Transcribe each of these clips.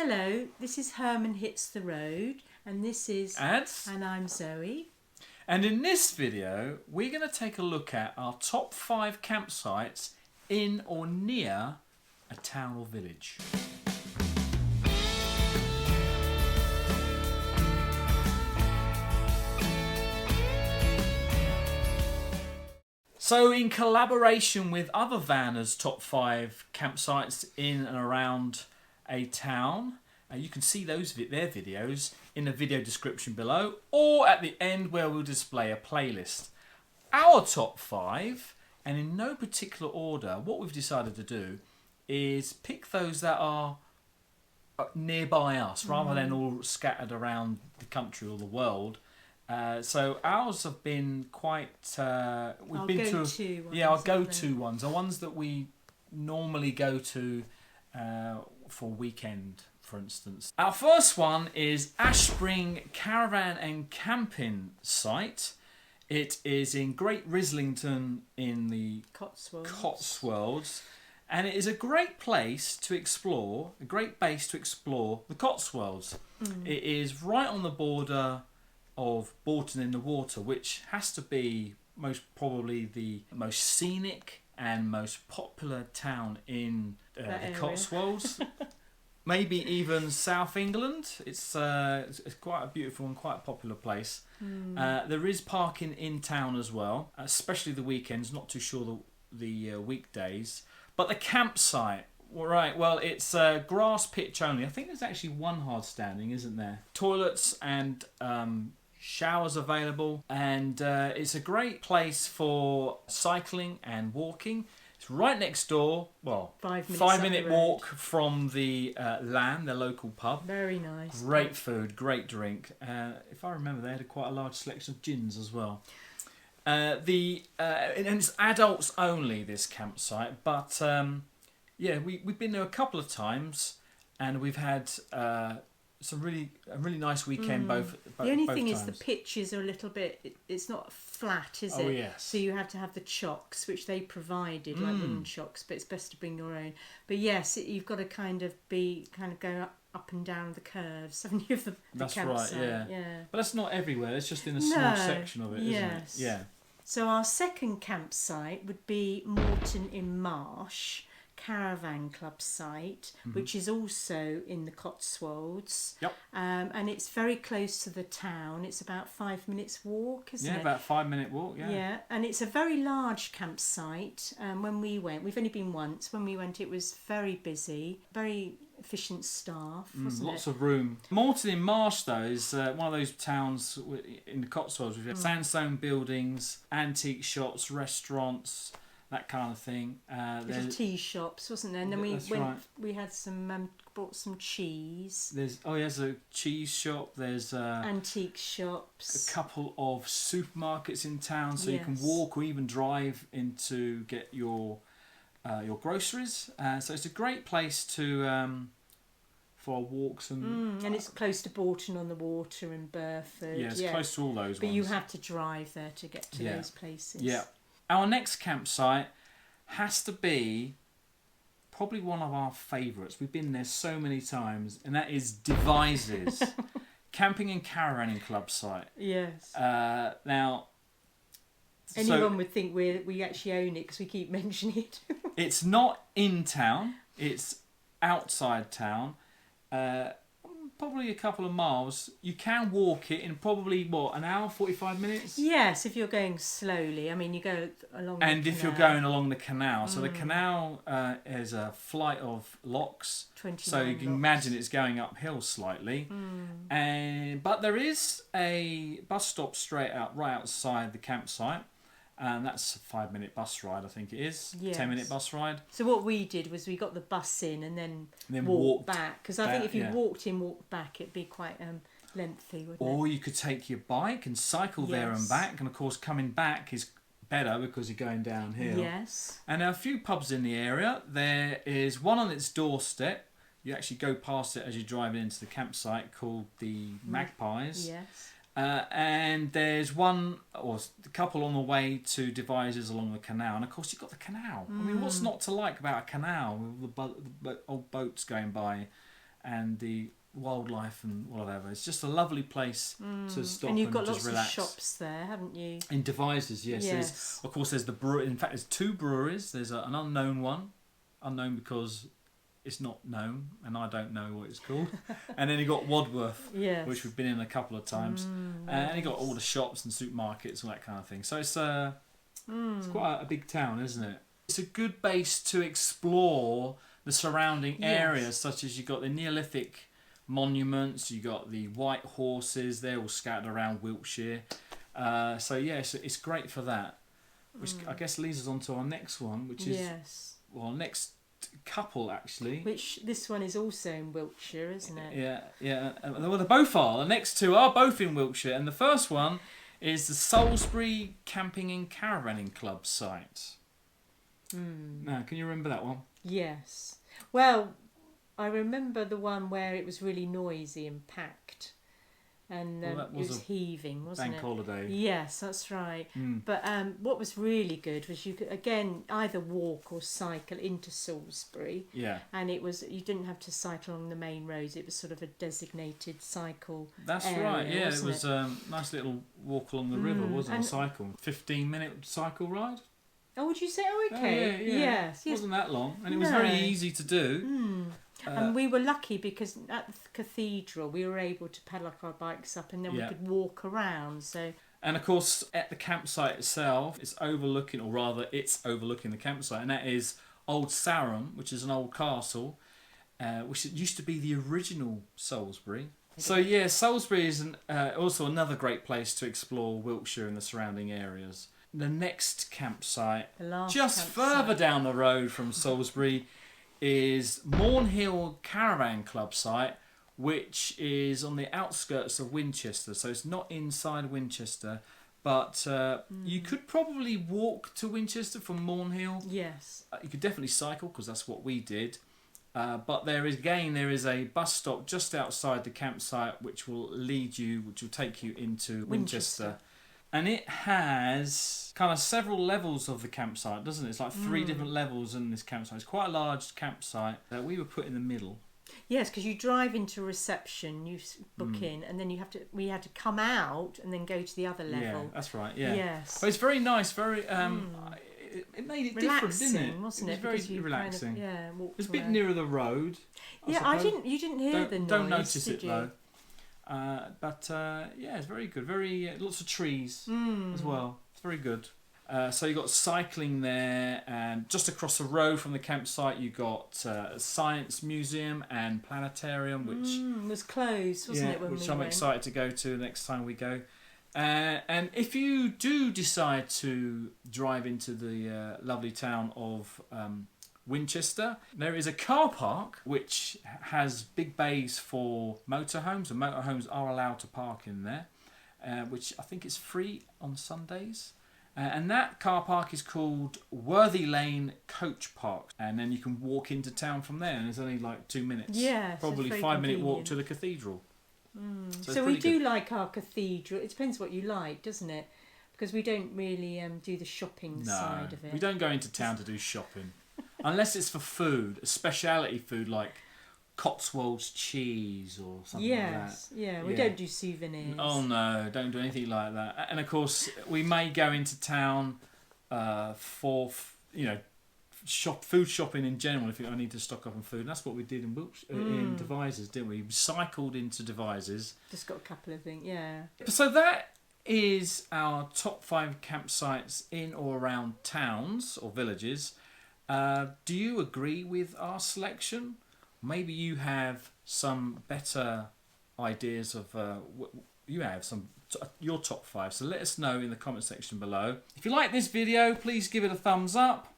Hello, this is Herman Hits the Road, and this is Ads. And I'm Zoe. And in this video, we're going to take a look at our top 5 campsites in or near a town or village. So in collaboration with other vanners' top 5 campsites in and around a town, you can see their videos in the video description below or at the end where we'll display a playlist. Our top 5, and in no particular order, what we've decided to do is pick those that are nearby us rather than all scattered around the country or the world. So ours have been quite. We've been to our go-to ones, the ones that we normally go to for weekend, for instance. Our first one is Ashspring Caravan and Camping Site. It is in Great Rislington in the Cotswolds, and it is a great place to explore, a great base to explore the Cotswolds. It is right on the border of Bourton in the Water, which has to be most probably the most scenic and most popular town in the Cotswolds. Maybe even South England. It's quite a beautiful and quite a popular place. There is parking in town as well, especially the weekends. Not too sure the weekdays. But the campsite, right, well, it's grass pitch only. I think there's actually one hard standing, isn't there? Toilets and showers available, and it's a great place for cycling and walking. It's right next door. Well, 5 minute walk from the Lamb, their local pub. Very nice. Great food, great drink. If I remember, they had quite a large selection of gins as well. And it's adults only, this campsite. But yeah, we've been there a couple of times, and we've had a really nice weekend both The only thing times. is the pitches are a little bit, it's not flat, is it? Oh, yes. So you have to have the chocks, which they provided, like wooden chocks, but it's best to bring your own. But yes, you've got to kind of go up and down the curves, haven't you, of the That's campsite? right, yeah. But that's not everywhere, it's just in a small section of it, isn't it? Yeah. So our second campsite would be Maldon in Marsh Caravan Club site, which is also in the Cotswolds. Yep. And it's very close to the town. It's about 5 minutes walk, isn't it? Yeah, about 5 minute walk, yeah. Yeah, and it's a very large campsite. When we went, we've only been once. When we went, it was very busy, very efficient staff, wasn't it? Lots of room. Maldon in Marsh, though, is one of those towns in the Cotswolds with sandstone buildings, antique shops, restaurants, that kind of thing. There's tea shops, wasn't there? And then we had bought some cheese. There's a cheese shop. There's antique shops. A couple of supermarkets in town, so you can walk or even drive in to get your groceries. So it's a great place for walks and it's close to Bourton on the Water and Burford. Yeah, it's close to all those ones. But you have to drive there to get to those places. Yeah. Our next campsite has to be probably one of our favourites. We've been there so many times, and that is Devizes, Camping and Caravanning Club site. Yes. Now, anyone would think we actually own it because we keep mentioning it. It's not in town; it's outside town. Probably a couple of miles. You can walk it in probably, an hour, 45 minutes? Yes, if you're going slowly. I mean, you go along the canal. And if you're going along the canal. So the canal is a flight of locks. 29 so you can imagine it's going uphill slightly. But there is a bus stop right outside the campsite. And that's a 5 minute bus ride, I think it is. Yes. 10 minute bus ride. So what we did was we got the bus in and then walked back. Because I think if you walked back, it'd be quite lengthy, wouldn't it? Or you could take your bike and cycle there and back. And of course, coming back is better because you're going downhill. Yes. And there are a few pubs in the area. There is one on its doorstep. You actually go past it as you're driving into the campsite, called the Magpies. Yes. And there's one or a couple on the way to Devizes along the canal, and of course you've got the canal. I mean, what's not to like about a canal with the old boats going by and the wildlife and whatever. It's just a lovely place to stop and you've and got just lots relax. of shops there, haven't you? In Devizes, yes. Yes. Of course, there's the brewery. In fact, there's 2 breweries. There's an unknown one, unknown because it's not known, and I don't know what it's called. And then you got Wadworth, Yes. which we've been in a couple of times, and you got all the shops and supermarkets and that kind of thing. So it's quite a big town, isn't it? It's a good base to explore the surrounding areas, such as you've got the Neolithic monuments, you got the white horses, they're all scattered around Wiltshire. So it's great for that. Which I guess leads us on to our next one, which is next couple actually. Which this one is also in Wiltshire, isn't it? Yeah. Well, they both are. The next 2 are both in Wiltshire, and the first one is the Salisbury Camping and Caravanning Club site. Now, can you remember that one? Yes. Well, I remember the one where it was really noisy and packed, and Well, it was heaving, wasn't Bank it? holiday. Yes, that's right. But what was really good was you could again either walk or cycle into Salisbury. Yeah. And you didn't have to cycle along the main roads. It was sort of a designated cycle. That's area, right. Yeah, it wasn't was a nice little walk along the river, wasn't it? A cycle, 15-minute cycle ride. Oh, would you say? Oh, okay. Yes. It wasn't that long, and it was very easy to do. And we were lucky because at the cathedral we were able to pedal our bikes up, and then we could walk around. So. And of course, at the campsite itself, it's overlooking the campsite, and that is Old Sarum, which is an old castle, which used to be the original Salisbury. So yeah, Salisbury is also another great place to explore Wiltshire and the surrounding areas. The next campsite, further down the road from Salisbury, is Mournhill Caravan Club site, which is on the outskirts of Winchester. So it's not inside Winchester, but you could probably walk to Winchester from Mournhill. Yes. You could definitely cycle, because that's what we did. But there is a bus stop just outside the campsite which will take you into Winchester. And it has kind of several levels of the campsite, doesn't it? It's like 3 different levels in this campsite. It's quite a large campsite that we were put in the middle. Yes, because you drive into reception, you book in, and then we had to come out and then go to the other level. Yeah, that's right. Yeah. Yes. But it's very nice. Very. It made it relaxing, different, didn't it? Wasn't it? It was very relaxing. It was a bit nearer the road. You didn't hear the noise. Don't notice did it though. It's very good. Very lots of trees as well. It's very good. So you got cycling there, and just across the road from the campsite you got a science museum and planetarium, which was closed, wasn't it? Which I'm excited to go to next time we go. And if you do decide to drive into the lovely town of Winchester, there is a car park which has big bays for motorhomes, and motorhomes are allowed to park in there, which I think is free on Sundays. And that car park is called Worthy Lane Coach Park, and then you can walk into town from there, and it's only like 2 minutes. Yeah, probably 5-minute walk to the cathedral. So we do like our cathedral. It depends what you like, doesn't it? Because we don't really do the shopping side of it. We don't go into town to do shopping. Unless it's for food, speciality food like Cotswolds cheese or something like that. We don't do souvenirs. Oh no, don't do anything like that. And of course, we may go into town for food shopping in general if I need to stock up on food. And that's what we did in Devizes, didn't we? We cycled into Devizes. Just got a couple of things, yeah. So that is our top 5 campsites in or around towns or villages. Do you agree with our selection? Maybe you have some better ideas of your top 5. So let us know in the comment section below. If you like this video, please give it a thumbs up.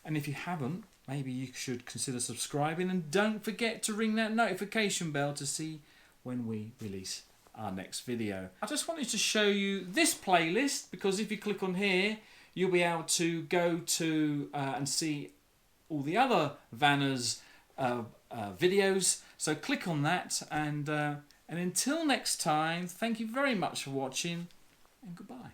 And if you haven't, maybe you should consider subscribing. And don't forget to ring that notification bell to see when we release our next video. I just wanted to show you this playlist, because if you click on here, you'll be able to go to and see all the other Vanners videos. So click on that, and until next time, thank you very much for watching, and goodbye.